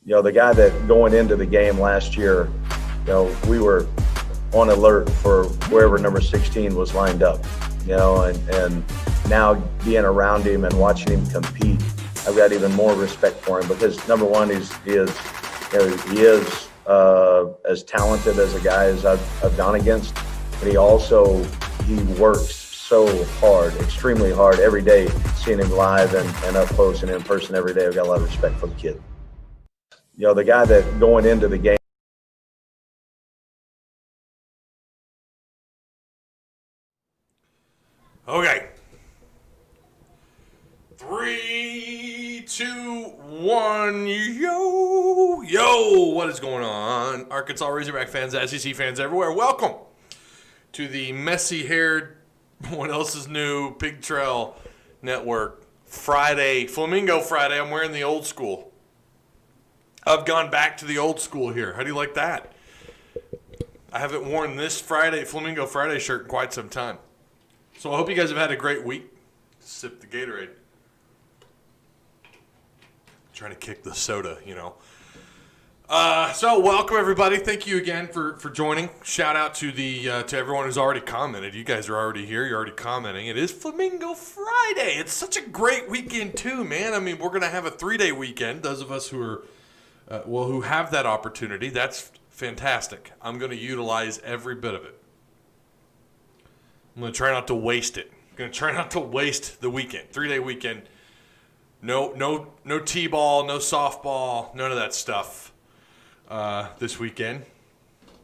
The guy that going into the game last year, we were on alert for wherever number 16 was lined up, and now being around him and watching him compete, I've got even more respect for him because number one, he is as talented as a guy as I've gone against, but he works so hard, extremely hard every day. Seeing him live and up close and in person every day, I've got a lot of respect for the kid. The guy that going into the game. Okay. 3, 2, 1. Yo, what is going on? Arkansas Razorback fans, SEC fans everywhere. Welcome to the messy-haired, what else is new, Pig Trail Network Friday, Flamingo Friday. I'm wearing the old school. I've gone back to the old school here. How do you like that? I haven't worn this Flamingo Friday shirt in quite some time. So I hope you guys have had a great week. Sip the Gatorade. Trying to kick the soda, So welcome everybody. Thank you again for joining. Shout out to to everyone who's already commented. You guys are already here. You're already commenting. It is Flamingo Friday. It's such a great weekend too, man. I mean, we're gonna have a 3-day weekend. Those of us who are who have that opportunity, that's fantastic. I'm gonna utilize every bit of it. I'm going to try not to waste it. I'm going to try not to waste the weekend. 3-day weekend. No t-ball, no softball, none of that stuff this weekend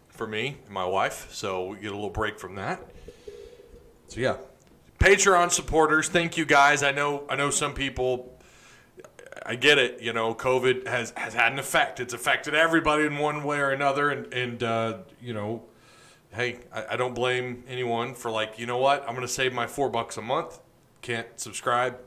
for me and my wife. So we get a little break from that. So yeah, Patreon supporters, thank you guys. I know some people. I get it. COVID has had an effect. It's affected everybody in one way or another, and hey, I don't blame anyone for I'm going to save my $4 a month. Can't subscribe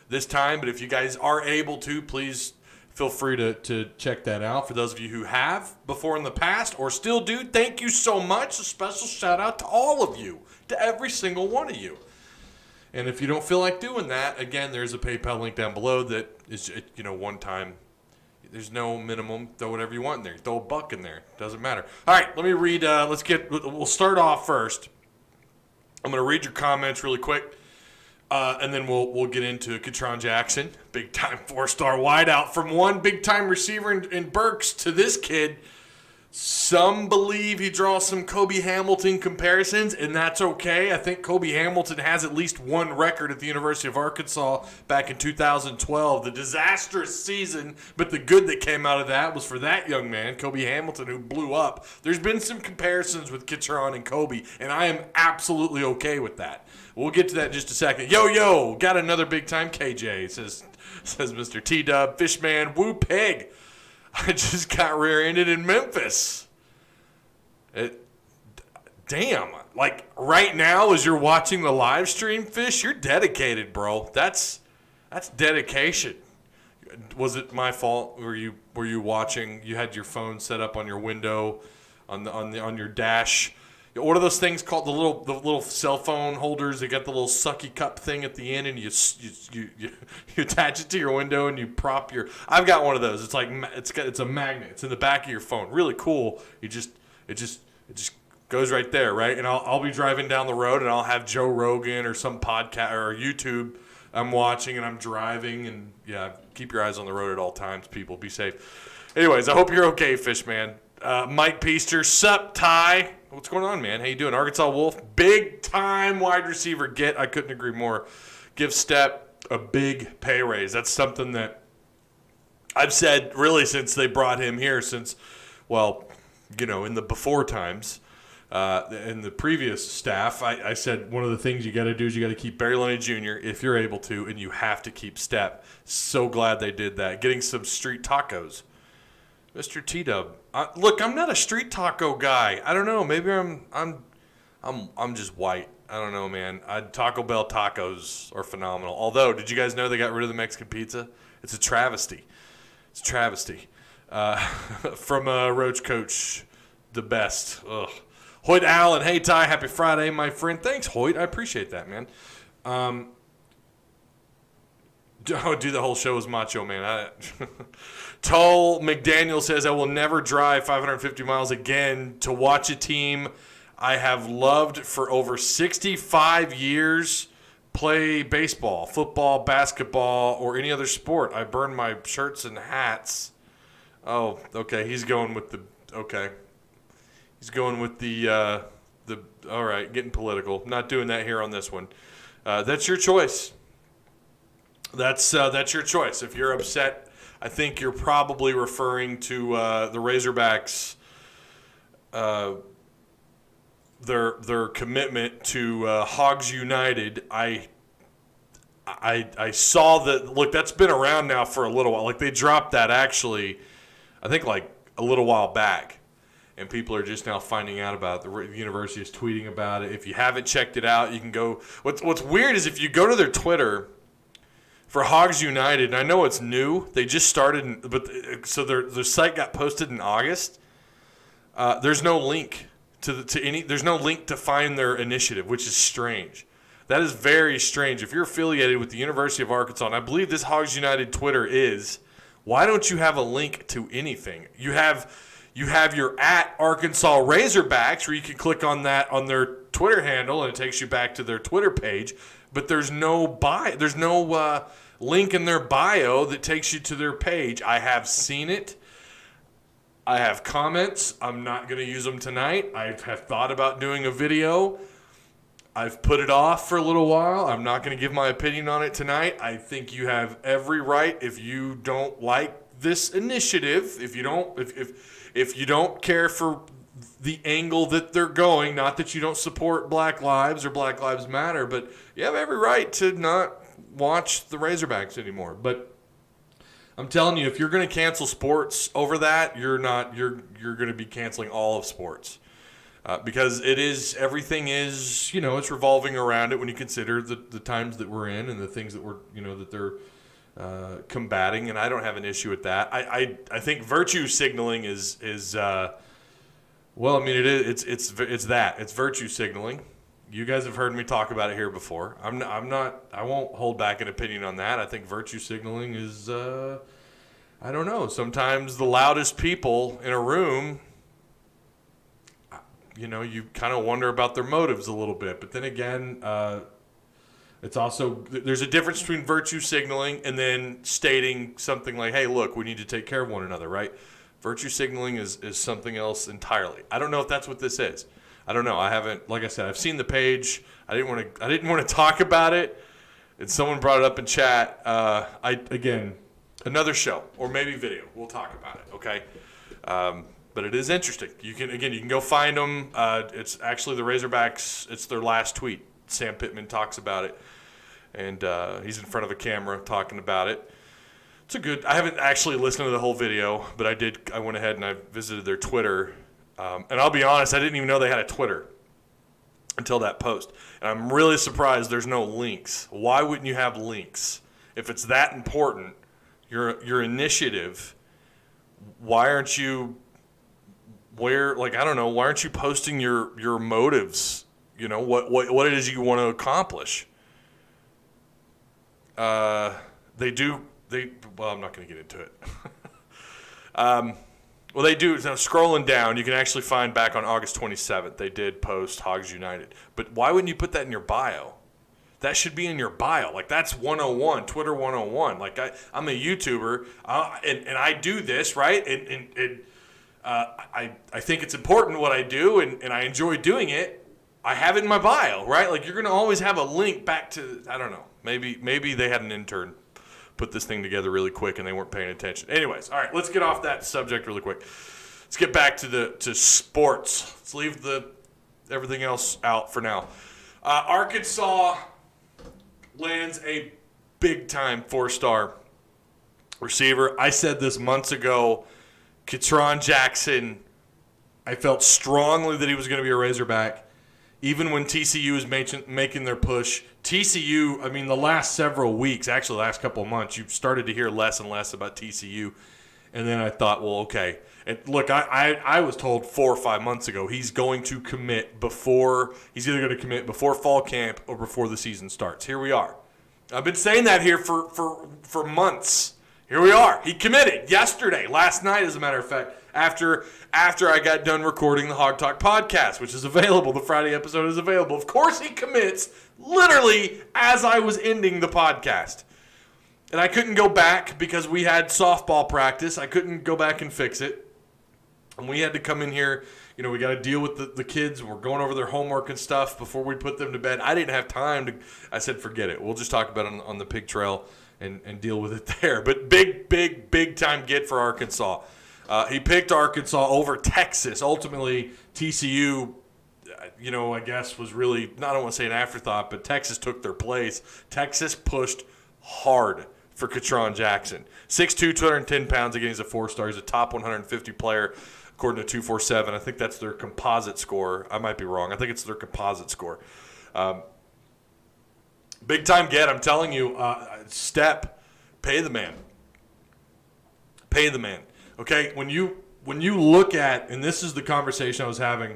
this time, but if you guys are able to, please feel free to check that out. For those of you who have before in the past or still do, thank you so much. A special shout out to all of you, to every single one of you. And if you don't feel like doing that, again, there's a PayPal link down below that is, one time. There's no minimum. Throw whatever you want in there. Throw a buck in there. Doesn't matter. All right, let me read. We'll start off first. I'm going to read your comments really quick, and then we'll get into Ketron Jackson, big-time 4-star wideout. From one big-time receiver in Burks to this kid, some believe he draws some Kobe Hamilton comparisons, and that's okay. I think Kobe Hamilton has at least one record at the University of Arkansas back in 2012. The disastrous season, but the good that came out of that was for that young man, Kobe Hamilton, who blew up. There's been some comparisons with Ketron and Kobe, and I am absolutely okay with that. We'll get to that in just a second. Yo, got another big-time KJ, says Mr. T-Dub. Fishman, woo pig. I just got rear-ended in Memphis. Damn. Right now as you're watching the live stream, Fish, you're dedicated, bro. That's dedication. Was it my fault? Were you watching? You had your phone set up on your window, on your dash. What are those things called? The little cell phone holders. They got the little sucky cup thing at the end, and you attach it to your window and you prop your. I've got one of those. It's a magnet. It's in the back of your phone. Really cool. It just goes right there, right? And I'll be driving down the road and I'll have Joe Rogan or some podcast or YouTube I'm watching, and I'm driving, and yeah, keep your eyes on the road at all times. People, be safe. Anyways, I hope you're okay, Fishman. Mike Peaster, sup, Ty. What's going on, man? How you doing? Arkansas Wolf, big-time wide receiver get. I couldn't agree more. Give Step a big pay raise. That's something that I've said really since they brought him here, in the before times, in the previous staff. I said one of the things you got to do is you got to keep Barry Loney Jr. if you're able to, and you have to keep Step. So glad they did that. Getting some street tacos. Mr. T-Dub. Look, I'm not a street taco guy. I don't know. Maybe I'm just white. I don't know, man. Taco Bell tacos are phenomenal. Although, did you guys know they got rid of the Mexican pizza? It's a travesty. From Roach Coach, the best. Ugh. Hoyt Allen, hey Ty, happy Friday, my friend. Thanks, Hoyt. I appreciate that, man. Do the whole show as Macho Man. Tull McDaniel says, I will never drive 550 miles again to watch a team I have loved for over 65 years play baseball, football, basketball, or any other sport. I burn my shirts and hats. Oh, okay. He's going with the all right, getting political. Not doing that here on this one. That's your choice. That's your choice. If you're upset, I think you're probably referring to the Razorbacks, their commitment to Hawes United. I saw that. Look, that's been around now for a little while. Like they dropped that actually, I think like a little while back, and people are just now finding out about it. The university is tweeting about it. If you haven't checked it out, you can go. What's weird is if you go to their Twitter for Hawes United, and I know it's new. They just started, so their site got posted in August. There's no link there's no link to find their initiative, which is strange. That is very strange. If you're affiliated with the University of Arkansas, and I believe this Hawes United Twitter is, why don't you have a link to anything? You have your @ Arkansas Razorbacks, where you can click on that on their Twitter handle, and it takes you back to their Twitter page. But there's no link in their bio that takes you to their page. I have seen it. I have comments. I'm not going to use them tonight. I have thought about doing a video. I've put it off for a little while. I'm not going to give my opinion on it tonight. I think you have every right. If you don't like this initiative, if you don't care for the angle that they're going, not that you don't support Black Lives or Black Lives Matter, but you have every right to not watch the Razorbacks anymore. But I'm telling you, if you're going to cancel sports over that, you're going to be canceling all of sports. Because everything is, it's revolving around it when you consider the times that we're in and the things that that they're combating, and I don't have an issue with that. I think virtue signaling is well, I mean, it's virtue signaling. You guys have heard me talk about it here before. I won't hold back an opinion on that. I think virtue signaling is, I don't know. Sometimes the loudest people in a room, you kind of wonder about their motives a little bit. But then again, it's also, there's a difference between virtue signaling and then stating something like, hey, look, we need to take care of one another, right? Virtue signaling is something else entirely. I don't know if that's what this is. I don't know. I haven't, like I said, I've seen the page. I didn't want to talk about it, and someone brought it up in chat. Again, another show or maybe video. We'll talk about it. Okay. But it is interesting. You can go find them. It's actually the Razorbacks. It's their last tweet. Sam Pittman talks about it, and he's in front of a camera talking about it. I haven't actually listened to the whole video, but I went ahead and I visited their Twitter. And I'll be honest, I didn't even know they had a Twitter until that post. And I'm really surprised there's no links. Why wouldn't you have links? If it's that important, your initiative, why aren't you why aren't you posting your motives? What it is you want to accomplish? Well, I'm not going to get into it. Well, they do. Now, scrolling down, you can actually find back on August 27th, they did post Hawes United. But why wouldn't you put that in your bio? That should be in your bio. Like, that's 101, Twitter 101. Like, I'm a YouTuber, and I do this, right? And I think it's important what I do, and I enjoy doing it. I have it in my bio, right? Like, you're going to always have a link back to, I don't know. Maybe they had an intern put this thing together really quick and they weren't paying attention. Anyways, all right, let's get off that subject really quick. Let's get back to sports. Let's leave everything else out for now. Arkansas lands a big-time 4-star receiver. I said this months ago. Ketron Jackson, I felt strongly that he was going to be a Razorback. Even when TCU was making their push, TCU, I mean, the last several weeks, actually the last couple of months, you've started to hear less and less about TCU. And then I thought, well, okay. And look, I was told 4 or 5 months ago he's going to commit he's either going to commit before fall camp or before the season starts. Here we are. I've been saying that here for months. Here we are. He committed yesterday, last night, as a matter of fact, after I got done recording the Hog Talk podcast, which is available. The Friday episode is available. Of course, he commits literally as I was ending the podcast. And I couldn't go back because we had softball practice. I couldn't go back and fix it. And we had to come in here. You know, we got to deal with the kids. We're going over their homework and stuff before we put them to bed. I didn't have time to. I said, forget it. We'll just talk about it on the pig trail and deal with it there. But big time get for Arkansas. He picked Arkansas over Texas. Ultimately, TCU, you know, I guess was really, I don't want to say an afterthought, but Texas took their place. Texas pushed hard for Ketron Jackson. 6'2", 210 pounds. Again, he's a 4-star. He's a top 150 player, according to 247. I think that's their composite score. I might be wrong. I think it's their composite score. Big time get. I'm telling you, Step, pay the man. Pay the man. Okay, when you look at, and this is the conversation I was having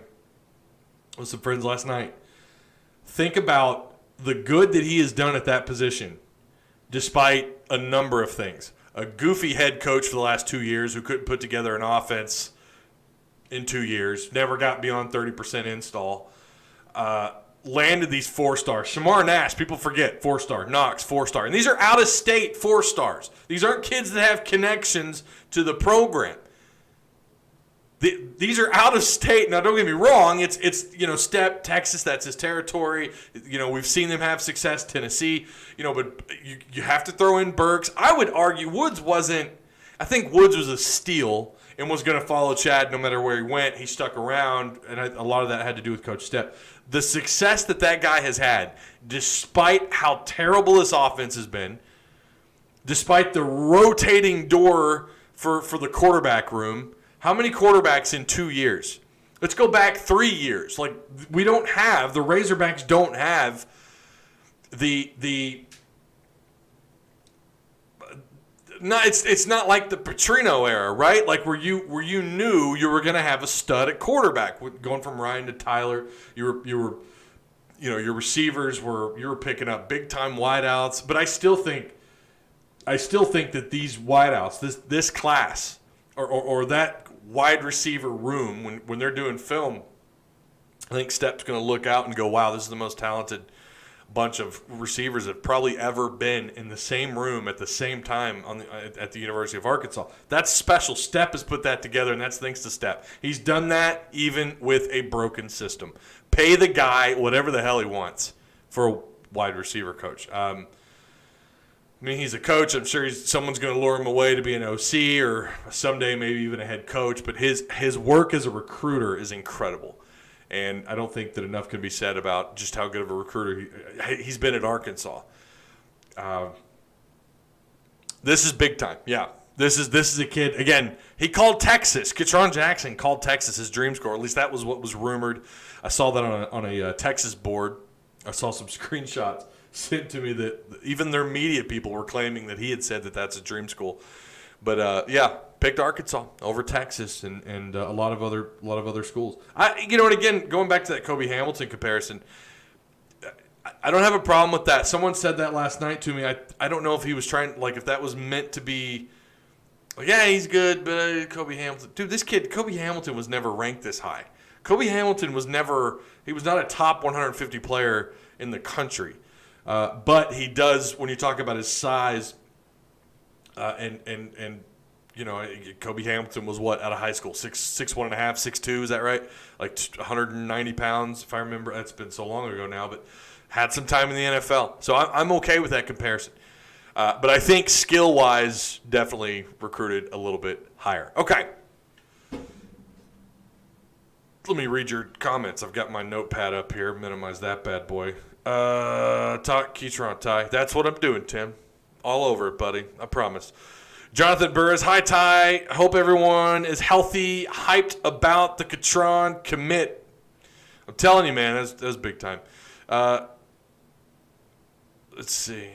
with some friends last night, think about the good that he has done at that position, despite a number of things. A goofy head coach for the last 2 years who couldn't put together an offense in 2 years, never got beyond 30% install, landed these 4-stars. Shamar Nash, people forget, 4-star. Knox, 4-star. And these are out-of-state 4-stars. These aren't kids that have connections to the program. These are out-of-state. Now, don't get me wrong. It's you know, Step, Texas, that's his territory. You know, we've seen them have success, Tennessee. You know, but you have to throw in Burks. I would argue Woods wasn't – I think Woods was a steal and was going to follow Chad no matter where he went. He stuck around, and a lot of that had to do with Coach Step. The success that guy has had, despite how terrible this offense has been, despite the rotating door for the quarterback room, how many quarterbacks in 2 years? Let's go back 3 years. Like, we don't have, the Razorbacks don't have it's not like the Petrino era, right? Like where you knew you were going to have a stud at quarterback, going from Ryan to Tyler. You were, you know, your receivers you were picking up big time wideouts. But I still think that these wideouts, this class, or that wide receiver room, when they're doing film, I think Step's going to look out and go, wow, this is the most talented bunch of receivers that have probably ever been in the same room at the same time at the University of Arkansas. That's special. Step has put that together, and that's thanks to Step. He's done that even with a broken system. Pay the guy whatever the hell he wants for a wide receiver coach. I mean, he's a coach. I'm sure someone's going to lure him away to be an OC or someday maybe even a head coach. But his work as a recruiter is incredible. And I don't think that enough can be said about just how good of a recruiter he's been at Arkansas. This is big time. Yeah, this is a kid. Again, he called Texas. Ketron Jackson called Texas his dream score. At least that was what was rumored. I saw that on a Texas board. I saw some screenshots sent to me that even their media people were claiming that he had said that that's a dream school. But yeah, picked Arkansas over Texas and a lot of other schools. And again, going back to that Kobe Hamilton comparison, I don't have a problem with that. Someone said that last night to me. I don't know if he was trying, like, if that was meant to be, like, yeah, he's good, but Kobe Hamilton, dude, this kid, Kobe Hamilton was never ranked this high. Kobe Hamilton was not a top 150 player in the country. But he does, when you talk about his size, and Kobe Hamilton was what out of high school? 6'1.5", 6'2", is that right? Like 190 pounds, if I remember. That's been so long ago now, but had some time in the NFL. So I'm okay with that comparison. But I think skill-wise, definitely recruited a little bit higher. Okay. Let me read your comments. I've got my notepad up here. Minimize that bad boy. Ketron, Ty. That's what I'm doing, Tim. All over it, buddy. I promise. Jonathan Burris. Hi, Ty. Hope everyone is healthy. Hyped about the Ketron commit. I'm telling you, man, that's big time. Let's see.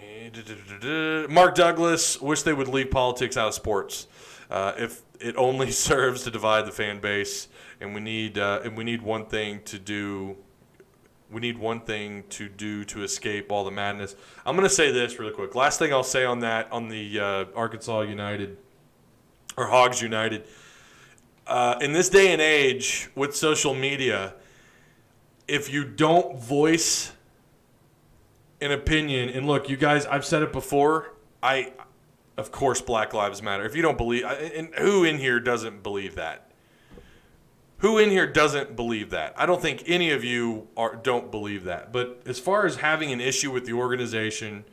Mark Douglas. Wish they would leave politics out of sports. If it only serves to divide the fan base, and we need one thing to do. We need one thing to do to escape all the madness. I'm going to say this really quick. Last thing I'll say on that, on the Arkansas United or Hawes United. In this day and age with social media, if you don't voice an opinion, and look, you guys, I've said it before, of course, Black Lives Matter. If you don't believe, and who in here doesn't believe that? Who in here doesn't believe that? I don't think any of you don't believe that. But as far as having an issue with the organization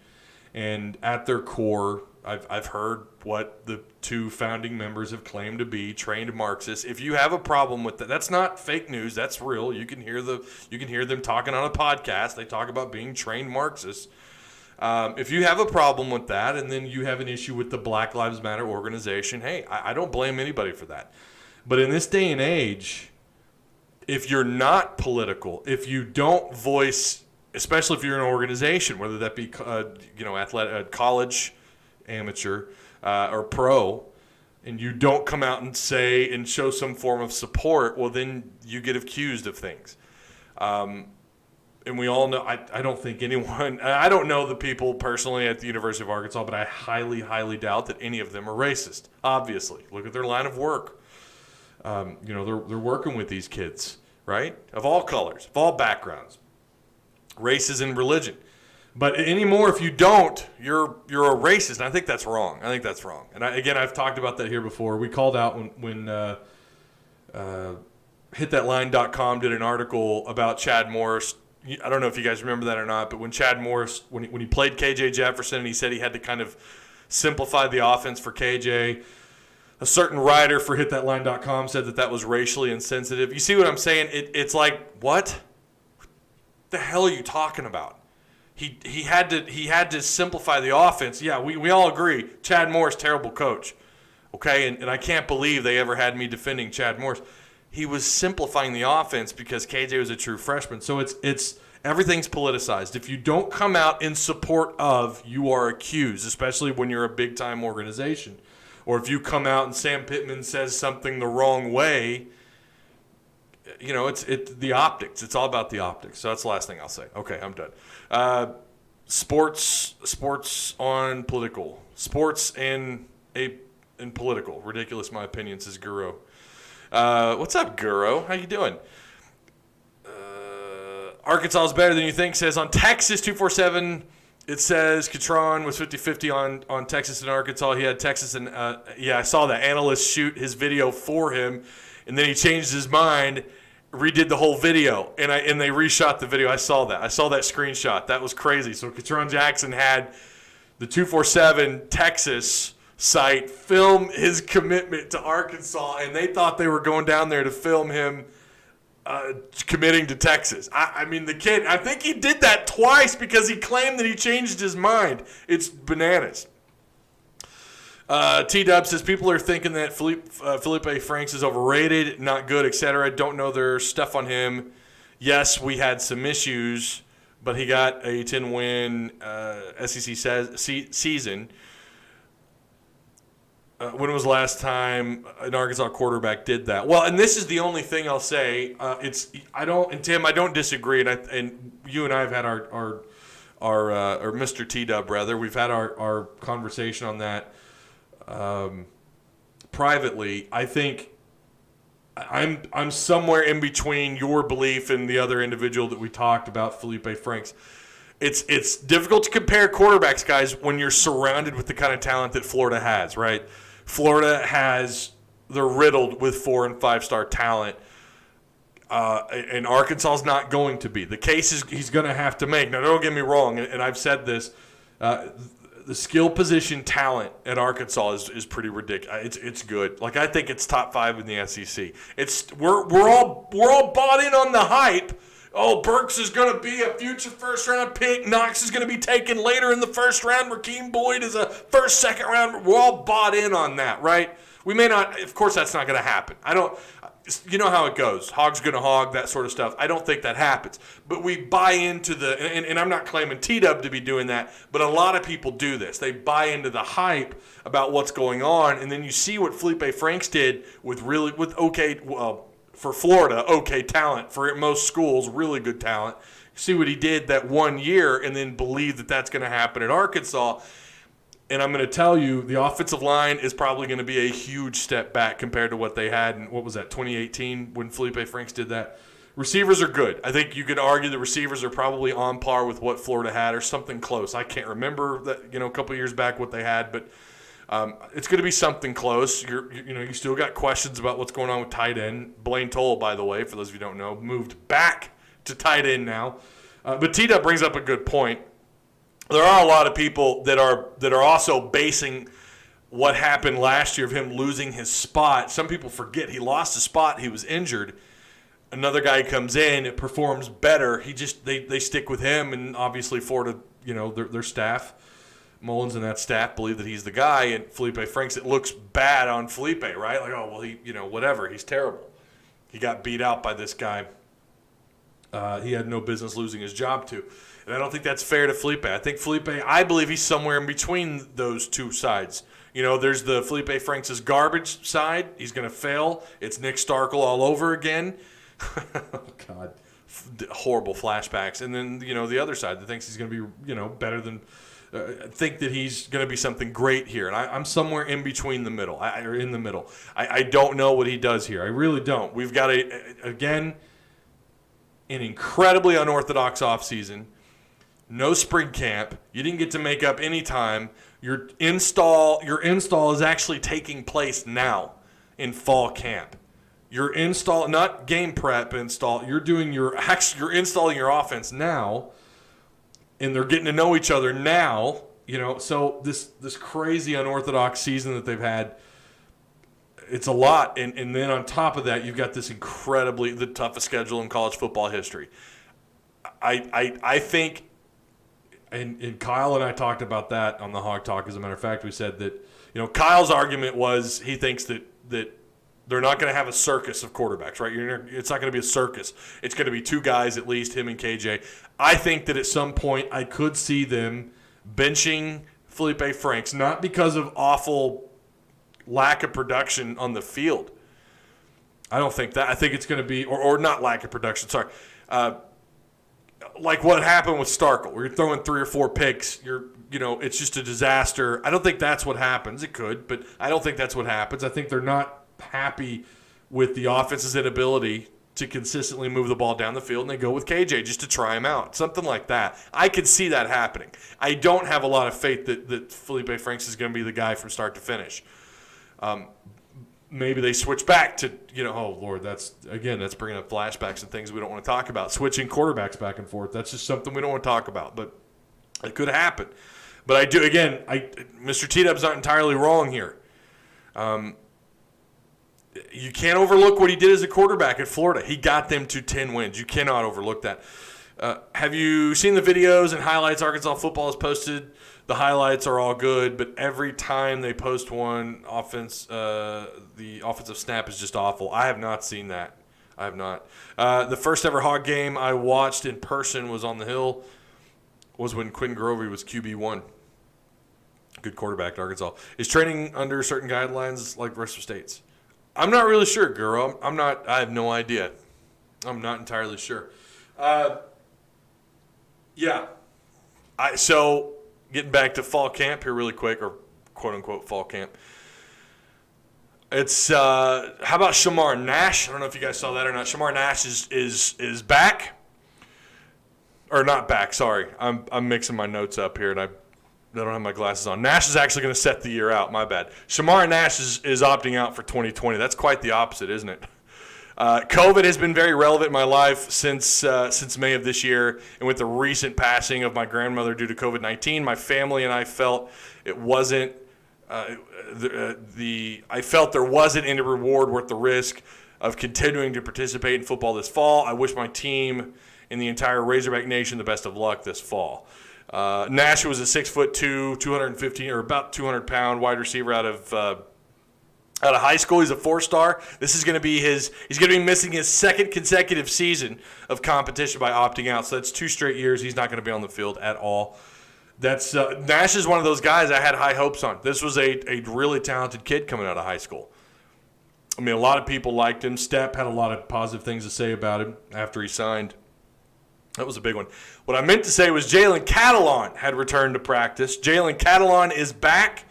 and at their core, I've heard what the two founding members have claimed to be trained Marxists. If you have a problem with that, that's not fake news. That's real. You can hear them talking on a podcast. They talk about being trained Marxists. If you have a problem with that, and then you have an issue with the Black Lives Matter organization, hey, I don't blame anybody for that. But in this day and age, if you're not political, if you don't voice, especially if you're an organization, whether that be athletic, college, amateur, or pro, and you don't come out and say and show some form of support, well, then you get accused of things. And we all know, I don't think anyone, I don't know the people personally at the University of Arkansas, but I highly, highly doubt that any of them are racist, obviously. Look at their line of work. They're working with these kids, right? Of all colors, of all backgrounds, races and religion. But anymore, if you don't, you're a racist. And I think that's wrong. And I've talked about that here before. We called out when HitThatLine.com did an article about Chad Morris. I don't know if you guys remember that or not, but when Chad Morris, when he played KJ Jefferson, and he said he had to kind of simplify the offense for KJ, a certain writer for HitThatLine.com said that was racially insensitive. You see what I'm saying? It's like, what the hell are you talking about? He had to simplify the offense. Yeah, we all agree. Chad Morris, terrible coach. Okay, and I can't believe they ever had me defending Chad Morris. He was simplifying the offense because KJ was a true freshman. So it's everything's politicized. If you don't come out in support of, you are accused, especially when you're a big-time organization. Or if you come out and Sam Pittman says something the wrong way, it's the optics. It's all about the optics. So that's the last thing I'll say. Okay, I'm done. Sports on political. Sports and political. Ridiculous, my opinion, says Guru. What's up, Guru? How you doing? Arkansas is better than you think, says on Texas 247. It says Ketron was 50-50 on Texas and Arkansas. He had Texas and I saw the analyst shoot his video for him, and then he changed his mind, redid the whole video, and they reshot the video. I saw that screenshot. That was crazy. So Ketron Jackson had the 247 Texas site film his commitment to Arkansas, and they thought they were going down there to film him committing to Texas. I mean, the kid, I think he did that twice because he claimed that he changed his mind. It's bananas. T-Dub says people are thinking that Felipe Franks is overrated, not good, etc. Don't know their stuff on him. Yes, we had some issues, but he got a 10-win SEC season. When was the last time an Arkansas quarterback did that? Well, and this is the only thing I'll say. Tim, I don't disagree, and you and I have had our Mr. T-Dub, rather. We've had our conversation on that privately. I think I'm somewhere in between your belief and the other individual that we talked about, Felipe Franks. It's difficult to compare quarterbacks, guys, when you're surrounded with the kind of talent that Florida has, right? They're riddled with 4- and 5-star talent, and Arkansas is not going to be. The case is he's going to have to make. Now, don't get me wrong, and I've said this, the skill position talent at Arkansas is pretty ridiculous. It's good. Like, I think it's top 5 in the SEC. We're all bought in on the hype. Oh, Burks is going to be a future first-round pick. Knox is going to be taken later in the first round. Rakeem Boyd is a first, second round. We're all bought in on that, right? We may not. Of course, that's not going to happen. You know how it goes. Hog's going to hog, that sort of stuff. I don't think that happens. But we buy into and I'm not claiming T-Dub to be doing that, but a lot of people do this. They buy into the hype about what's going on, and then you see what Felipe Franks did for Florida, okay talent. For most schools, really good talent. see what he did that 1 year and then believe that that's going to happen at Arkansas. And I'm going to tell you, the offensive line is probably going to be a huge step back compared to what they had in, 2018 when Felipe Franks did that. Receivers are good. I think you could argue the receivers are probably on par with what Florida had or something close. I can't remember that, a couple of years back what they had, but it's going to be something close. You still got questions about what's going on with tight end. Blaine Toll, by the way, for those of you who don't know, moved back to tight end now. But T-Dub brings up a good point. There are a lot of people that are also basing what happened last year of him losing his spot. Some people forget he lost his spot. He was injured. Another guy comes in, it performs better. They stick with him, and obviously Florida, their staff, Mullins and that staff believe that he's the guy. And Felipe Franks, it looks bad on Felipe, right? Like, oh well, he, whatever, he's terrible. He got beat out by this guy. He had no business losing his job to. And I don't think that's fair to Felipe. I believe he's somewhere in between those two sides. There's the Felipe Franks' garbage side. He's going to fail. It's Nick Starkel all over again. Oh, God. Horrible flashbacks. And then, the other side that thinks he's going to be, better than think that he's going to be something great here. And I'm somewhere in between the middle. I don't know what he does here. I really don't. We've got, an incredibly unorthodox offseason. No spring camp. You didn't get to make up any time. Your install is actually taking place now in fall camp. Your install, not game prep install. You're installing your offense now, and they're getting to know each other now. So this crazy unorthodox season that they've had, it's a lot. And then on top of that, you've got this the toughest schedule in college football history. I think. And Kyle and I talked about that on the Hog Talk. As a matter of fact, we said that, Kyle's argument was he thinks that they're not going to have a circus of quarterbacks, right? It's not going to be a circus. It's going to be two guys at least, him and KJ. I think that at some point I could see them benching Felipe Franks, not because of awful lack of production on the field. I don't think that. I think it's going to be, or not lack of production, sorry. Like what happened with Starkel, where you're throwing 3 or 4 picks, it's just a disaster. I don't think that's what happens. It could, but I don't think that's what happens. I think they're not happy with the offense's inability to consistently move the ball down the field, and they go with KJ just to try him out. Something like that. I could see that happening. I don't have a lot of faith that Felipe Franks is going to be the guy from start to finish. Maybe they switch back to, oh, Lord, that's bringing up flashbacks and things we don't want to talk about. Switching quarterbacks back and forth, that's just something we don't want to talk about. But it could happen. But Mr. T-Dub's not entirely wrong here. You can't overlook what he did as a quarterback at Florida. He got them to 10 wins. You cannot overlook that. Have you seen the videos and highlights Arkansas football has posted? The highlights are all good, but every time they post one, the offensive snap is just awful. I have not seen that. I have not. The first ever Hog game I watched in person was on the Hill, was when Quinn Grovey was QB1. Good quarterback at Arkansas. Is training under certain guidelines like the rest of states? I'm not really sure, Guro. I have no idea. I'm not entirely sure. So getting back to fall camp here really quick, or quote-unquote fall camp. It's how about Shamar Nash? I don't know if you guys saw that or not. Shamar Nash is back. Or not back, sorry. I'm mixing my notes up here, and I don't have my glasses on. Nash is actually going to set the year out. My bad. Shamar Nash is opting out for 2020. That's quite the opposite, isn't it? COVID has been very relevant in my life since May of this year, and with the recent passing of my grandmother due to COVID-19, my family and I felt it wasn't I felt there wasn't any reward worth the risk of continuing to participate in football this fall. I wish my team and the entire Razorback Nation the best of luck this fall. Nash was a 6'2", 215 or about 200-pound wide receiver out of high school. He's a 4-star. This is going to be he's going to be missing his second consecutive season of competition by opting out. So that's 2 straight years he's not going to be on the field at all. Nash is one of those guys I had high hopes on. This was a really talented kid coming out of high school. I mean, a lot of people liked him. Stepp had a lot of positive things to say about him after he signed. That was a big one. What I meant to say was Jalen Catalon had returned to practice. Jalen Catalon is back.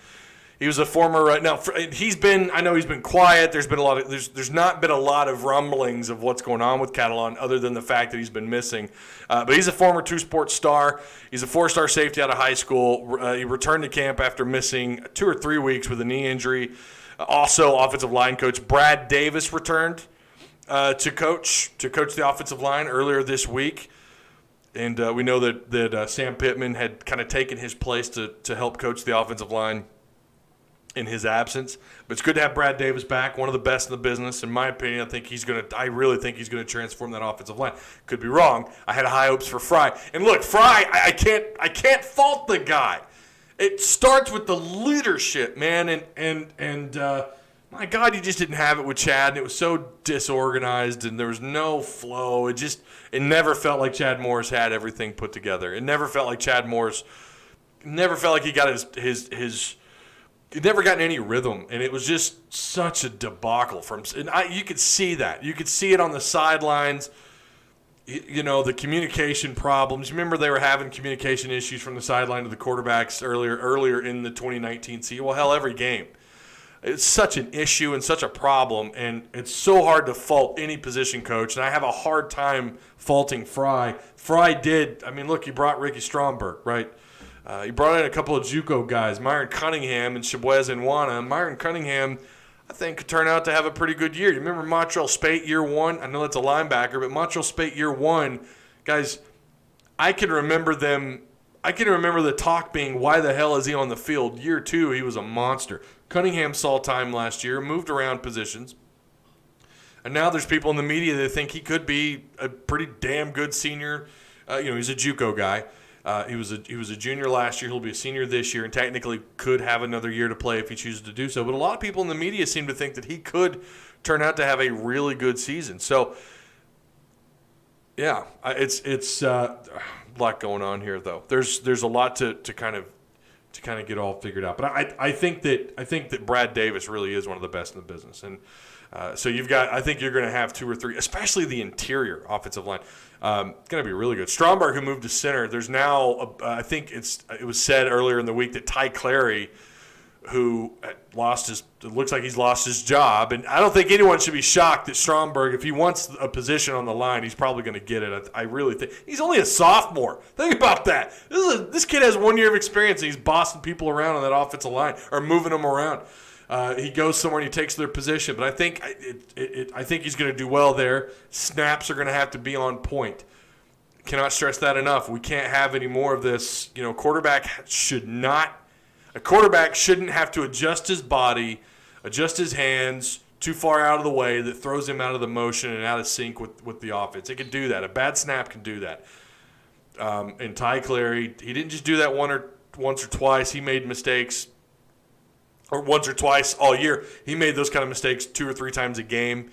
He was a former I know he's been quiet. There's not been a lot of rumblings of what's going on with Catalon other than the fact that he's been missing. But he's a former two-sport star. He's a 4-star safety out of high school. He returned to camp after missing 2 or 3 weeks with a knee injury. Also, offensive line coach Brad Davis returned to coach the offensive line earlier this week. And we know that Sam Pittman had kind of taken his place to help coach the offensive line in his absence. But it's good to have Brad Davis back, one of the best in the business. In my opinion, I really think he's going to transform that offensive line. Could be wrong. I had high hopes for Fry. And look, Fry, I can't fault the guy. It starts with the leadership, man, and my God, you just didn't have it with Chad, and it was so disorganized, and there was no flow. It never felt like Chad Morris had everything put together. It never felt like Chad Morris, never felt like he got his he never got any rhythm, and it was just such a debacle you could see that. You could see it on the sidelines. The communication problems. Remember they were having communication issues from the sideline to the quarterbacks earlier in the 2019 season. Well, hell, every game. It's such an issue and such a problem, and it's so hard to fault any position coach, and I have a hard time faulting Fry. Fry did. I mean, look, he brought Ricky Stromberg, right? He brought in a couple of JUCO guys, Myron Cunningham and Shabwez Nwana. Myron Cunningham, I think, could turn out to have a pretty good year. You remember Montrell Spate year one? I know that's a linebacker, but Montrell Spate year one, guys, I can remember the talk being, why the hell is he on the field? Year two, he was a monster. Cunningham saw time last year, moved around positions. And now there's people in the media that think he could be a pretty damn good senior. He's a JUCO guy. He was a junior last year. He'll be a senior this year and technically could have another year to play if he chooses to do so. But a lot of people in the media seem to think that he could turn out to have a really good season. So, yeah, it's a lot going on here, though. There's a lot to kind of get all figured out. But I think that Brad Davis really is one of the best in the business. And so I think you're going to have 2 or 3, especially the interior offensive line. Going to be really good. Stromberg, who moved to center, there's now, I think it was said earlier in the week that Ty Clary, who it looks like he's lost his job. And I don't think anyone should be shocked that Stromberg, if he wants a position on the line, he's probably going to get it. I really think. He's only a sophomore. Think about that. This kid has 1 year of experience, and he's bossing people around on that offensive line or moving them around. He goes somewhere and he takes their position. But I think he's going to do well there. Snaps are going to have to be on point. Cannot stress that enough. We can't have any more of this. A quarterback shouldn't have to adjust his body, adjust his hands too far out of the way that throws him out of the motion and out of sync with the offense. It can do that. A bad snap can do that. And Ty Clary, he didn't just do that once or twice. He made mistakes. Or once or twice all year. He made those kind of mistakes 2 or 3 times a game.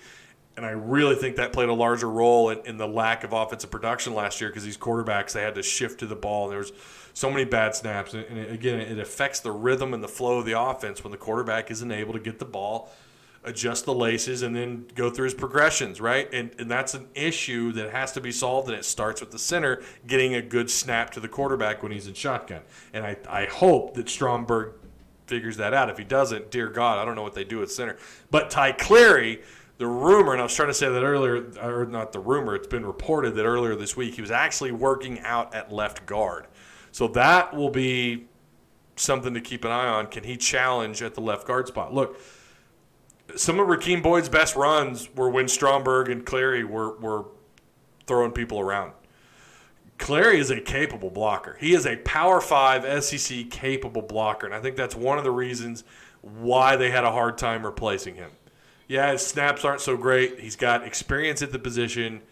And I really think that played a larger role in the lack of offensive production last year because these quarterbacks, they had to shift to the ball. And there was so many bad snaps. And again, it affects the rhythm and the flow of the offense when the quarterback isn't able to get the ball, adjust the laces, and then go through his progressions, right? And that's an issue that has to be solved, and it starts with the center getting a good snap to the quarterback when he's in shotgun. And I hope that Stromberg figures that out. If he doesn't, dear God, I don't know what they do at center. But Ty Clary, the rumor, and I was trying to say that earlier, or not the rumor, it's been reported that earlier this week he was actually working out at left guard. So that will be something to keep an eye on. Can he challenge at the left guard spot? Look, some of Rakeem Boyd's best runs were when Stromberg and Clary were throwing people around. Clary is a capable blocker. He is a Power 5 SEC capable blocker, and I think that's one of the reasons why they had a hard time replacing him. Yeah, his snaps aren't so great. He's got experience at the position.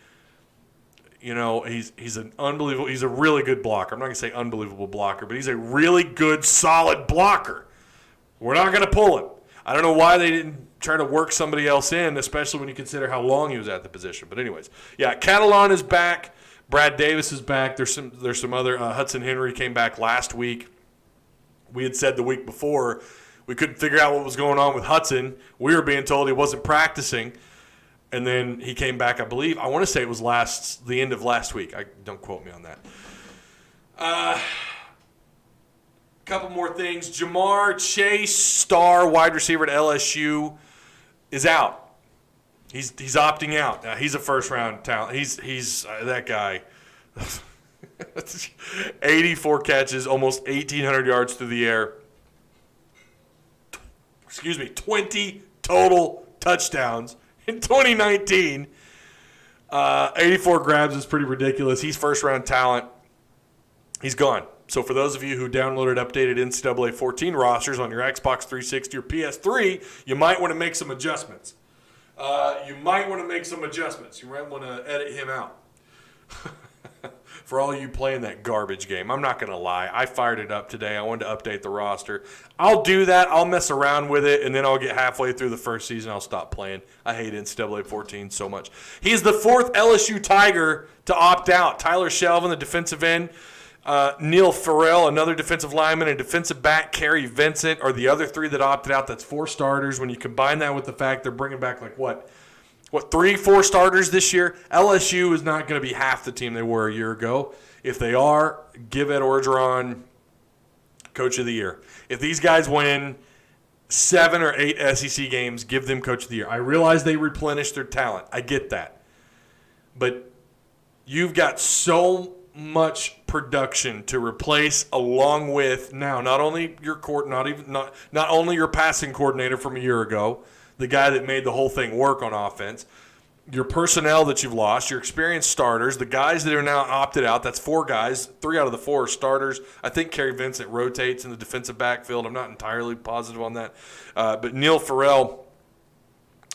He's an unbelievable. He's a really good blocker. I'm not going to say unbelievable blocker, but he's a really good, solid blocker. We're not going to pull him. I don't know why they didn't try to work somebody else in, especially when you consider how long he was at the position. But anyways, yeah, Catalon is back. Brad Davis is back. There's some other. Hudson Henry came back last week. We had said the week before we couldn't figure out what was going on with Hudson. We were being told he wasn't practicing. And then he came back, I believe. I want to say it was the end of last week. Don't quote me on that. Couple more things. Jamar Chase, star wide receiver at LSU, is out. He's opting out. He's a first-round talent. He's that guy. 84 catches, almost 1,800 yards through the air. 20 total touchdowns in 2019. 84 grabs is pretty ridiculous. He's first-round talent. He's gone. So for those of you who downloaded updated NCAA 14 rosters on your Xbox 360 or PS3, you might want to make some adjustments. You might want to edit him out. For all you playing that garbage game. I'm not going to lie. I fired it up today. I wanted to update the roster. I'll do that. I'll mess around with it, and then I'll get halfway through the first season. I'll stop playing. I hate NCAA 14 so much. He's the fourth LSU Tiger to opt out. Tyler Shelvin, the defensive end. Neil Farrell, another defensive lineman, and defensive back Kerry Vincent are the other three that opted out. That's 4 starters. When you combine that with the fact they're bringing back 3-4 starters this year, LSU is not going to be half the team they were a year ago. If they are, give Ed Orgeron Coach of the Year. If these guys win 7 or 8 SEC games, give them Coach of the Year. I realize they replenish their talent. I get that. But you've got so much production to replace, along with now not only your not only your passing coordinator from a year ago, the guy that made the whole thing work on offense, your personnel that you've lost, your experienced starters, the guys that are now opted out. That's 4 guys. 3 out of the 4 are starters. I think Kerry Vincent rotates in the defensive backfield. I'm not entirely positive on that. But Neil Farrell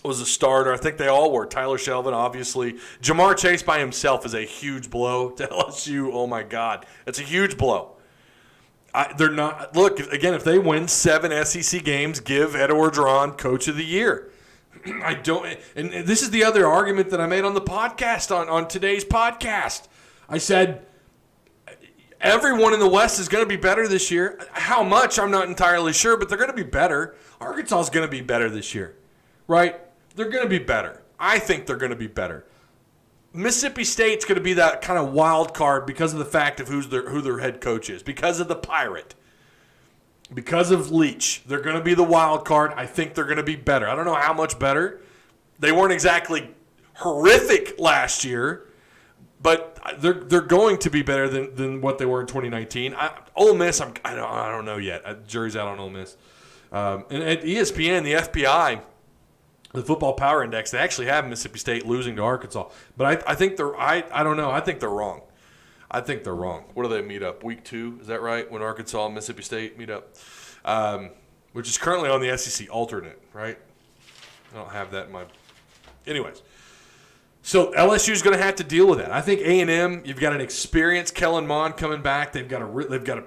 was a starter. I think they all were. Tyler Shelvin, obviously. Jamar Chase by himself is a huge blow to LSU. Oh, my God. That's a huge blow. They're not. Look, again, if they win 7 SEC games, give Ed Orgeron Coach of the Year. I don't. And this is the other argument that I made on the podcast, on today's podcast. I said everyone in the West is going to be better this year. How much, I'm not entirely sure, but they're going to be better. Arkansas is going to be better this year, right? They're going to be better. I think they're going to be better. Mississippi State's going to be that kind of wild card because of the fact of who their head coach is, because of the Pirate, because of Leach. They're going to be the wild card. I think they're going to be better. I don't know how much better. They weren't exactly horrific last year, but they're going to be better than what they were in 2019. Ole Miss, I don't know yet. Jury's out on Ole Miss. And at ESPN, the FPI, the Football Power Index, they actually have Mississippi State losing to Arkansas. But I think they're – I don't know. I think they're wrong. What do they meet up? Week 2, is that right? When Arkansas and Mississippi State meet up? Which is currently on the SEC alternate, right? I don't have that in my – anyways. So LSU is going to have to deal with that. I think A&M, you've got an experienced Kellen Mond coming back. They've got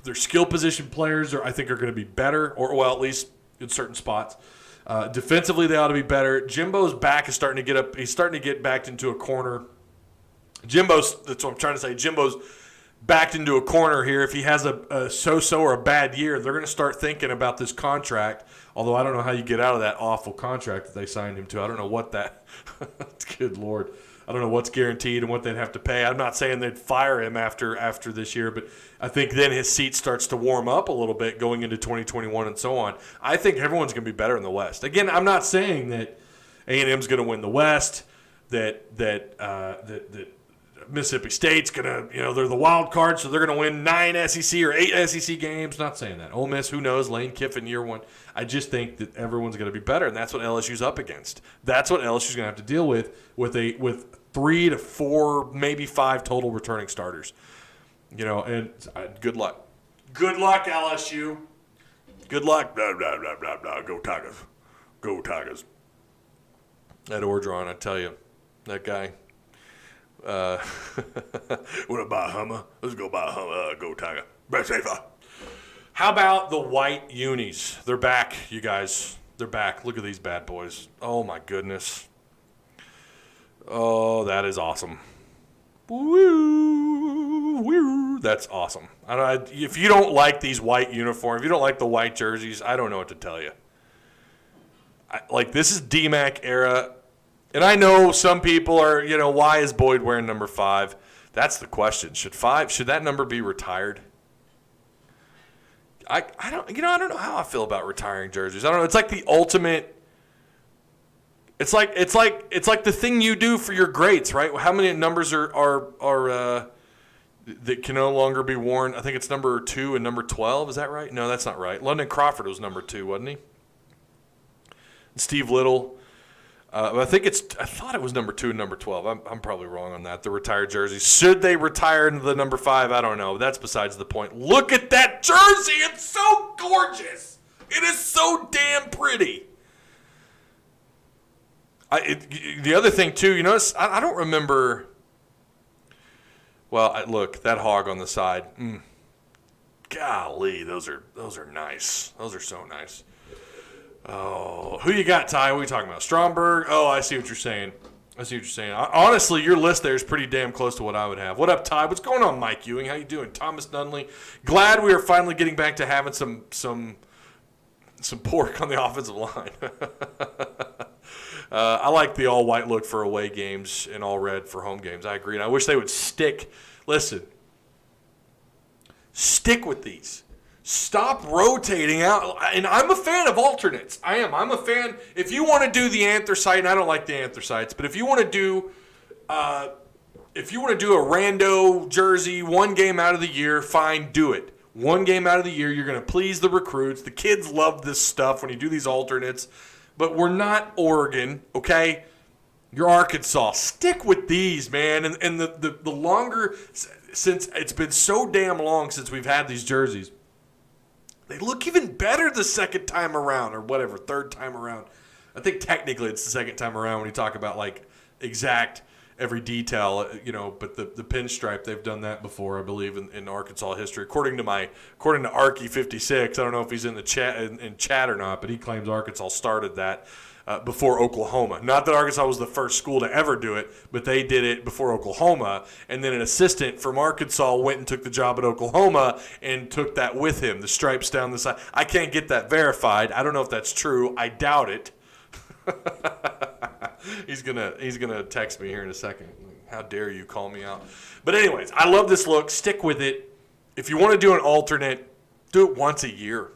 their skill position players I think are going to be better, or well, at least in certain spots. Defensively, they ought to be better. Jimbo's back is starting to get up. He's starting to get backed into a corner. That's what I'm trying to say. Jimbo's backed into a corner here. If he has a so-so or a bad year, they're going to start thinking about this contract. Although I don't know how you get out of that awful contract that they signed him to. I don't know what that – good Lord. I don't know what's guaranteed and what they'd have to pay. I'm not saying they'd fire him after this year, but I think then his seat starts to warm up a little bit going into 2021 and so on. I think everyone's going to be better in the West. Again, I'm not saying that A&M's going to win the West, that Mississippi State's going to, they're the wild card, so they're going to win 9 SEC or 8 SEC games. Not saying that. Ole Miss, who knows? Lane Kiffin, year 1. I just think that everyone's going to be better, and that's what LSU's up against. That's what LSU's going to have to deal with 3 to 4, maybe 5 total returning starters. And good luck. Good luck, LSU. Good luck. Blah, blah, blah, blah, blah. Go Tigers. Go Tigers. Ed Orgeron, I tell you, that guy. Want to buy a Hummer? Let's go buy a Hummer. Go Tiger. Best safer. How about the white unis? They're back, you guys. They're back. Look at these bad boys. Oh, my goodness. Oh, that is awesome. Woo, woo. That's awesome. If you don't like these white uniforms, if you don't like the white jerseys, I don't know what to tell you. This is DMAC era. And I know some people are, why is Boyd wearing number 5? That's the question. Should that number be retired? I don't know how I feel about retiring jerseys. I don't know. It's like the ultimate. It's like the thing you do for your greats, right? How many numbers are that can no longer be worn? I think it's number 2 and number 12. Is that right? No, that's not right. London Crawford was number 2, wasn't he? And Steve Little. I thought it was number 2 and number 12. I'm probably wrong on that. The retired jerseys. Should they retire into the number 5? I don't know. That's besides the point. Look at that jersey. It's so gorgeous. It is so damn pretty. The other thing, too, you notice, I don't remember. Well, look, that hog on the side. Golly, those are nice. Those are so nice. Oh, who you got, Ty? What are you talking about? Stromberg? Oh, I see what you're saying. Honestly, your list there is pretty damn close to what I would have. What up, Ty? What's going on, Mike Ewing? How you doing? Thomas Nunley. Glad we are finally getting back to having some pork on the offensive line. I like the all-white look for away games and all red for home games. I agree, and I wish they would stick. Listen, stick with these. Stop rotating out. And I'm a fan of alternates. I am. I'm a fan. If you want to do the anthracite, and I don't like the anthracites, but if you want to do a rando jersey 1 game out of the year, fine, do it. 1 game out of the year, you're going to please the recruits. The kids love this stuff when you do these alternates. But we're not Oregon, okay? You're Arkansas. Stick with these, man. And the longer, since it's been so damn long since we've had these jerseys, they look even better the second time around, or whatever, third time around. I think technically it's the second time around when you talk about like exact every detail, but the pinstripe, they've done that before, I believe, in Arkansas history. According to Arky56, I don't know if he's in the chat or not, but he claims Arkansas started that before Oklahoma. Not that Arkansas was the first school to ever do it, but they did it before Oklahoma, and then an assistant from Arkansas went and took the job at Oklahoma and took that with him, the stripes down the side. I can't get that verified. I don't know if that's true. I doubt it. He's gonna text me here in a second. How dare you call me out? But anyways, I love this look. Stick with it. If you want to do an alternate, do it once a year.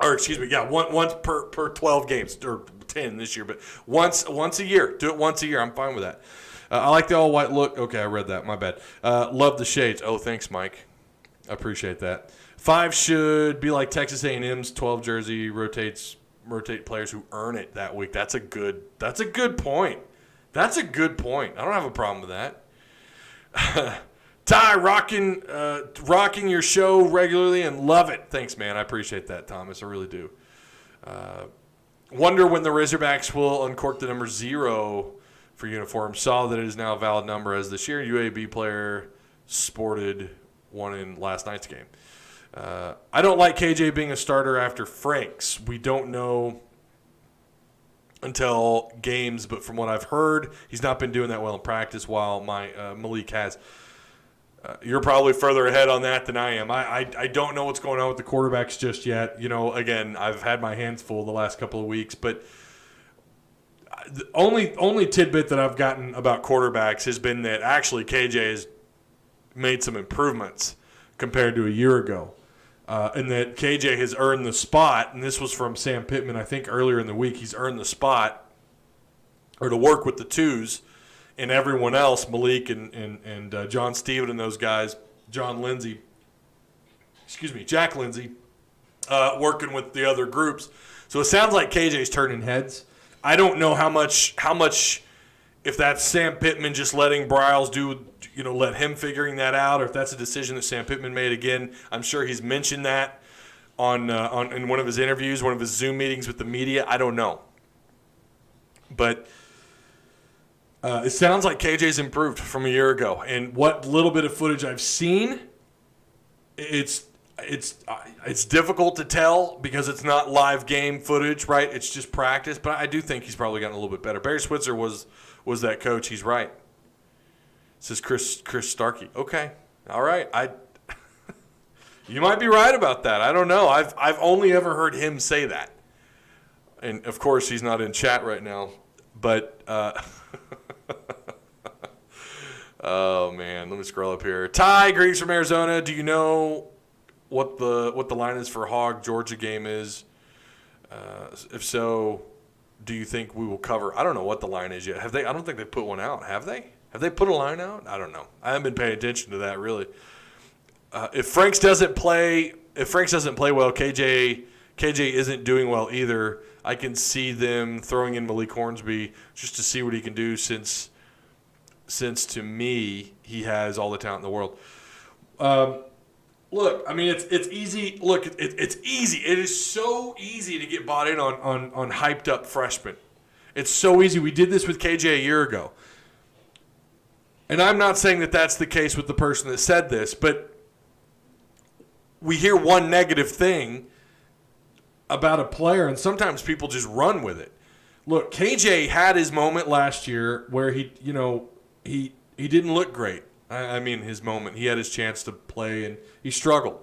Or excuse me, once per 12 games, or 10 this year, but once a year. Do it once a year. I'm fine with that. I like the all white look. Okay, I read that. My bad. Love the shades. Oh, thanks, Mike. I appreciate that. 5 should be like Texas A&M's 12 jersey, rotate players who earn it that week. That's a good point. That's a good point. I don't have a problem with that. Ty, rocking your show regularly and love it. Thanks, man. I appreciate that, Thomas. I really do. Wonder when the Razorbacks will uncork the number 0 for uniforms. Saw that it is now a valid number as this year. UAB player sported one in last night's game. I don't like KJ being a starter after Franks. We don't know until games, but from what I've heard, he's not been doing that well in practice while Malik has. You're probably further ahead on that than I am. I don't know what's going on with the quarterbacks just yet. Again, I've had my hands full the last couple of weeks, but the only tidbit that I've gotten about quarterbacks has been that actually KJ has made some improvements compared to a year ago. And that KJ has earned the spot, and this was from Sam Pittman, I think, earlier in the week. He's earned the spot, or to work with the twos, and everyone else, Malik and John Steven and those guys, Jack Lindsey, working with the other groups. So it sounds like KJ's turning heads. I don't know how much, if that's Sam Pittman just letting Briles do, let him figuring that out, or if that's a decision that Sam Pittman made. Again, I'm sure he's mentioned that on in one of his interviews, one of his Zoom meetings with the media. I don't know. But it sounds like KJ's improved from a year ago. And what little bit of footage I've seen, it's difficult to tell because it's not live game footage, right? It's just practice. But I do think he's probably gotten a little bit better. Barry Switzer was that coach. He's right. Says Chris Starkey. Okay. All right. You might be right about that. I don't know. I've only ever heard him say that. And, of course, he's not in chat right now. But oh man, let me scroll up here. Ty, greetings from Arizona. Do you know what the line is for Hog Georgia game is? If so, do you think we will cover? I don't know what the line is yet. Have they? I don't think they put one out. Have they? Have they put a line out? I don't know. I haven't been paying attention to that really. If Franks doesn't play well, KJ isn't doing well either. I can see them throwing in Malik Hornsby just to see what he can do since to me he has all the talent in the world. Look, I mean it's easy. Look, it's easy. It is so easy to get bought in on hyped up freshmen. It's so easy. We did this with KJ a year ago. And I'm not saying that that's the case with the person that said this, but we hear one negative thing about a player, and sometimes people just run with it. Look, KJ had his moment last year where he didn't look great. I mean, his moment. He had his chance to play, and he struggled.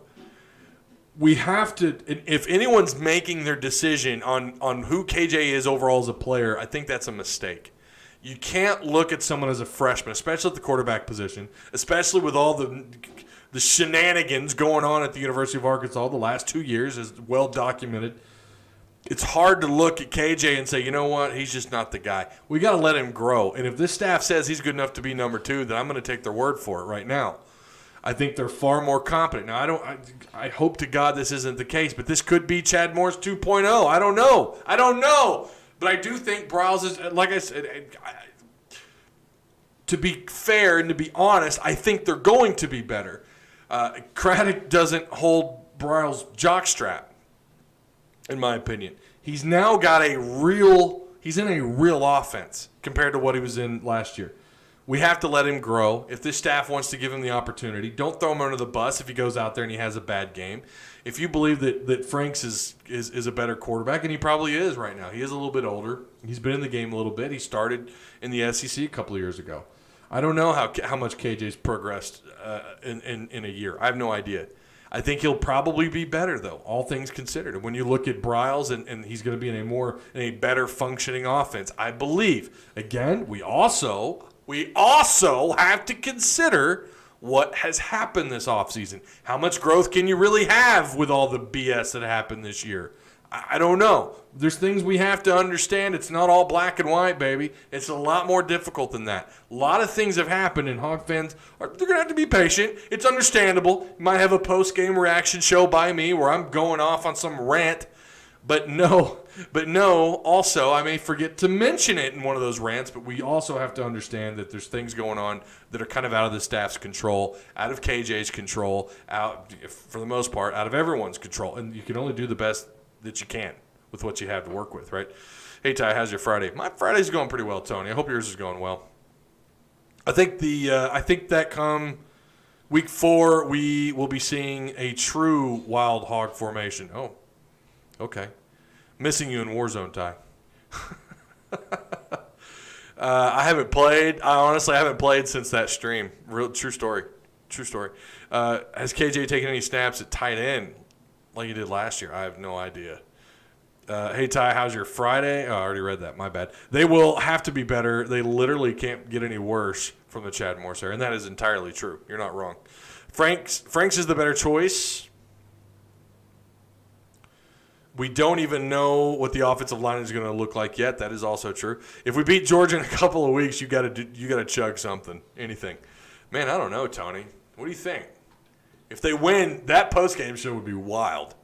We have to – if anyone's making their decision on who KJ is overall as a player, I think that's a mistake. You can't look at someone as a freshman, especially at the quarterback position, especially with all the shenanigans going on at the University of Arkansas the last 2 years, is well documented. It's hard to look at KJ and say, you know what, he's just not the guy. We got to let him grow. And if this staff says he's good enough to be number 2, then I'm going to take their word for it right now. I think they're far more competent. Now, I hope to God this isn't the case, but this could be Chad Morris 2.0. I don't know. But I do think Briles is, like I said, to be fair and to be honest, I think they're going to be better. Craddock doesn't hold Briles' jockstrap, in my opinion. He's now got he's in a real offense compared to what he was in last year. We have to let him grow. If this staff wants to give him the opportunity, don't throw him under the bus if he goes out there and he has a bad game. If you believe that Franks is a better quarterback, and he probably is right now. He is a little bit older. He's been in the game a little bit. He started in the SEC a couple of years ago. I don't know how much KJ's progressed in a year. I have no idea. I think he'll probably be better, though, all things considered. And when you look at Briles and he's going to be in a better functioning offense, I believe. Again, we also have to consider what has happened this offseason. How much growth can you really have with all the BS that happened this year? I don't know. There's things we have to understand. It's not all black and white, baby. It's a lot more difficult than that. A lot of things have happened, and Hog fans, they're going to have to be patient. It's understandable. You might have a post-game reaction show by me where I'm going off on some rant. But no, also, I may forget to mention it in one of those rants, but we also have to understand that there's things going on that are kind of out of the staff's control, out of KJ's control, out, for the most part, out of everyone's control. And you can only do the best that you can with what you have to work with, right? Hey, Ty, how's your Friday? My Friday's going pretty well, Tony. I hope yours is going well. I think that come week 4, we will be seeing a true wild hog formation. Oh, okay. Missing you in Warzone, Ty. I haven't played. I honestly haven't played since that stream. True story. Has KJ taken any snaps at tight end like he did last year? I have no idea. Hey, Ty, how's your Friday? Oh, I already read that. My bad. They will have to be better. They literally can't get any worse from the Chad Morris era, and that is entirely true. You're not wrong. Franks is the better choice. We don't even know what the offensive line is going to look like yet. That is also true. If we beat Georgia in a couple of weeks, you got to chug something, anything. Man, I don't know, Tony. What do you think? If they win, that post-game show would be wild.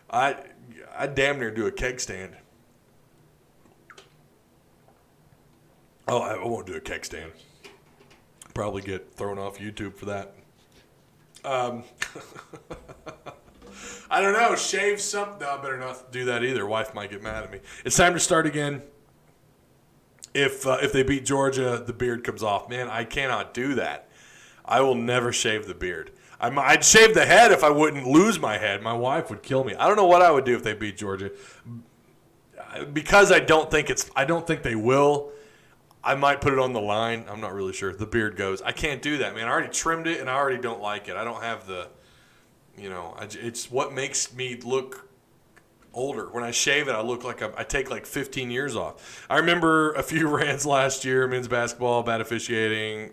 I'd damn near do a keg stand. Oh, I won't do a keg stand. Probably get thrown off YouTube for that. I don't know. Shave something. No, I better not do that either. Wife might get mad at me. It's time to start again. If they beat Georgia, the beard comes off. Man, I cannot do that. I will never shave the beard. I'd shave the head if I wouldn't lose my head. My wife would kill me. I don't know what I would do if they beat Georgia. Because I don't think they will. I might put it on the line. I'm not really sure. The beard goes. I can't do that, man. I already trimmed it, and I already don't like it. I don't have the, it's what makes me look older. When I shave it, I look like I take like 15 years off. I remember a few rants last year, men's basketball, bad officiating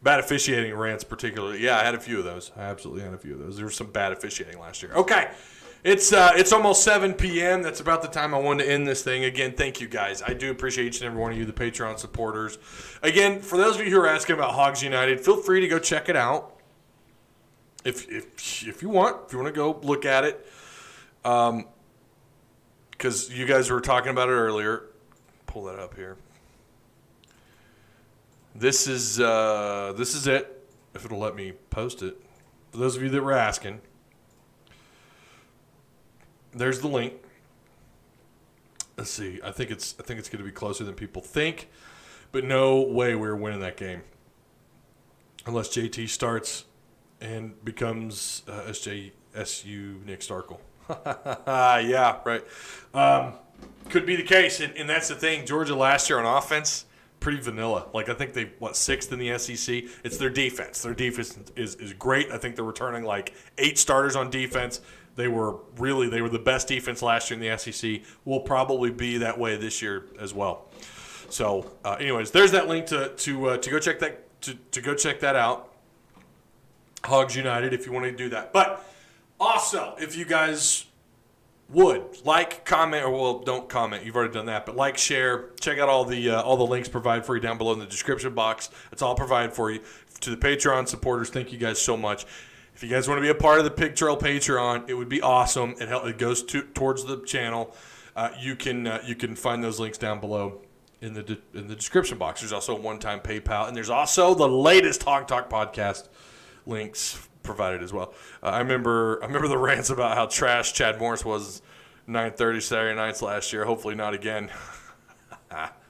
rants particularly. Yeah, I had a few of those. I absolutely had a few of those. There was some bad officiating last year. Okay. It's almost 7 p.m. That's about the time I wanted to end this thing. Again, thank you guys. I do appreciate each and every one of you, the Patreon supporters. Again, for those of you who are asking about Hawes United, feel free to go check it out if you want. If you want to go look at it, because you guys were talking about it earlier. Pull that up here. This is it. If it'll let me post it. For those of you that were asking. There's the link. Let's see. I think it's going to be closer than people think, but no way we're winning that game unless JT starts and becomes SU Nick Starkle. Yeah, right. Could be the case, and that's the thing. Georgia last year on offense, pretty vanilla. Like I think they sixth in the SEC. It's their defense. Their defense is great. I think they're returning like 8 starters on defense. They were the best defense last year in the SEC. Will probably be that way this year as well. So, anyways, there's that link to go check that out. Hawes United, if you want to do that. But also, if you guys would like, comment, or don't comment. You've already done that. But like, share, check out all the links provided for you down below in the description box. It's all provided for you. To the Patreon supporters, thank you guys so much. If you guys want to be a part of the Pig Trail Patreon, it would be awesome. It goes towards the channel. You can find those links down below in the description box. There's also a one-time PayPal, and there's also the latest Hog Talk podcast links provided as well. I remember the rants about how trash Chad Morris was 9:30 Saturday nights last year. Hopefully not again.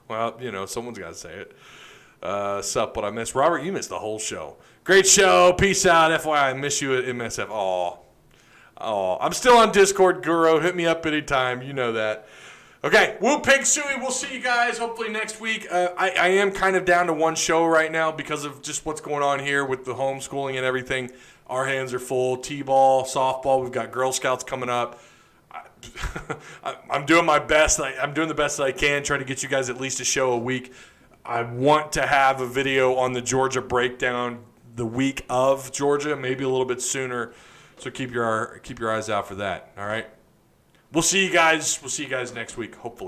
Well, someone's got to say it. Sup, what I missed. Robert, you missed the whole show. Great show. Peace out. FYI, I miss you at MSF. Oh, I'm still on Discord, Guru. Hit me up anytime. You know that. Okay, Woo Pig Suey. We'll see you guys hopefully next week. I am kind of down to one show right now because of just what's going on here with the homeschooling and everything. Our hands are full. T-ball, softball. We've got Girl Scouts coming up. I'm doing my best. I'm doing the best that I can, trying to get you guys at least a show a week. I want to have a video on the Georgia breakdown the week of Georgia, maybe a little bit sooner. So keep your eyes out for that. All right. We'll see you guys. We'll see you guys next week, hopefully.